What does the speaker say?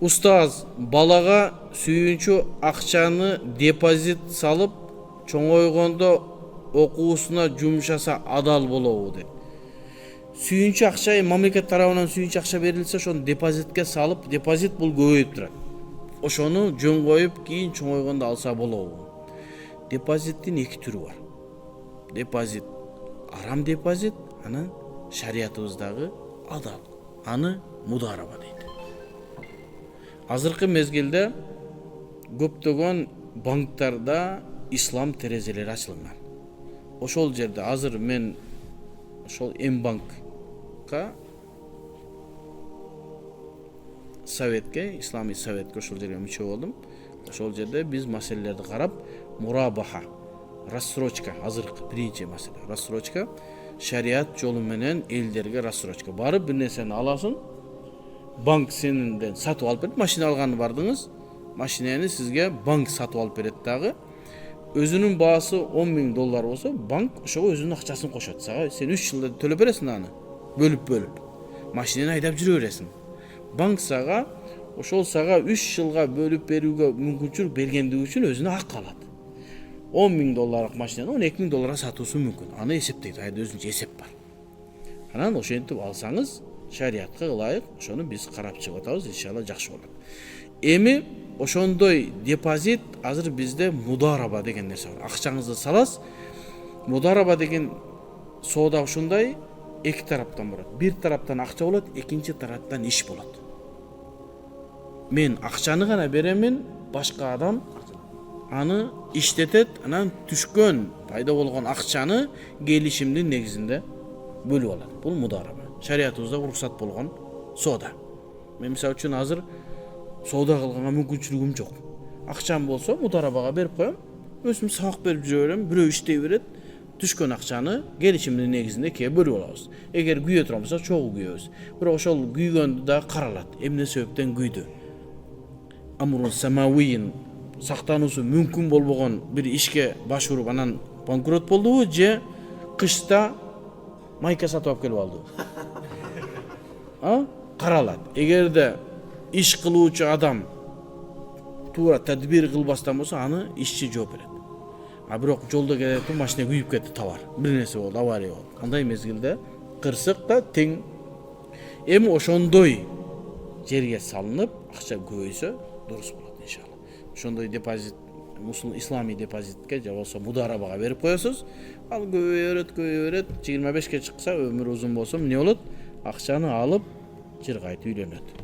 Устаз, балага сүйүнчү акчаны депозит салып, чоңойгондо окуусуна жумшаса адал болобу дейт. Сүйүнчү акча мамлекет тарабынан сүйүнчү акча берилсе, ошону депозитке салып, депозит бул көбөйүп турат. Ошону жөн коюп, кийин чоңойгондо алса болобу? Депозиттин эки түрү бар. Депозит арам депозит, анан шариятыбыздагы адал. Аны мудараба дейт. Азыркы мезгилде көптөгөн банктарда ислам терезелери ачылган. Ошол жерде азыр мен ошол М-банкка советке, исламий советке ошол жерге мүчө болдум. Ошол жерде биз маселелерди карап, мурабаха, рассрочка, азыркы биринчи маселе, рассрочка, шарият жолу менен элдерге рассрочка. Барып бир нерсени аласың, банк сенден сатып алып берет, машина алганы бардыңыз, машинени сизге банк сатып алып берет дагы. Өзүнүн баасы $10.000 болсо, банк ошого өзүнүн акчасын кошот. Сага сен 3 жылда төлөп бересиң аны, бөлүп. Машинени айдап жүрө бересиң. Банк сага ошол сага 3 жылга бөлүп берүүгө мүмкүнчүлүк бергендиги үчүн өзүнө акы алат. $10.000 машинени $12.000 сатуусу мүмкүн. Аны эсептейт, айда өзүнчө эсеп бар. Анан ошентип алсаңыз, шариятка ылайык, ошону биз карап чыгып атабыз, иншалла жакшы болот. Эми ошондой депозит азыр бизде мудараба деген нерсе бар. Акчаңызды саласыз. Мудараба деген соода ушундай, эки тараптан болот. Бир тараптан акча болот, экинчи тараптан иш болот. Мен акчаны гана беремин, башка адам аны иштетет, анан түшкөн, пайда болгон акчаны келишимдин негизинде бөлүп алат. Бул мудараба. Шариятыбызда уруксат болгон соода. Мен мисалы үчүн азыр соода кылганга мүмкүнчүлүгүм жок. Акчам болсо мударабага берип коем, өзүм сабак берип жүрө берем, бирөө иштей берет, түшкөн акчаны келишимдин негизинде кээ бөлүп алабыз. Эгер күйө турган болсо чогуу күйөбүз. Бирок ошол күйгөндү да каралат. Эмне себептен күйдү? Амрун самауийин, сактануусу мүмкүн болбогон бир ишке башуруп анан банкрот болдубу же кышта майка сатып алып келип алдыбы? Каралат. Эгерде иш кылуучу адам туура тадбир кылбастан болсо, аны ишчи жооп берет. Бирок жолдо кетип машина күйүп кетти, товар. Бир нерсе болду, авария болду. Андай мезгилде кырсык да тең. Эми ошондой жерге салынып, акча көбөйсө дурус болот иншалла. Ошондой депозит, исламий депозитке же болсо мударабага берип коесуз. Ал көбөйөт, 25-ке чыкса, өмүрү узун болсо эмне болот? Акчаны алып жыргайт, үйлөнөт.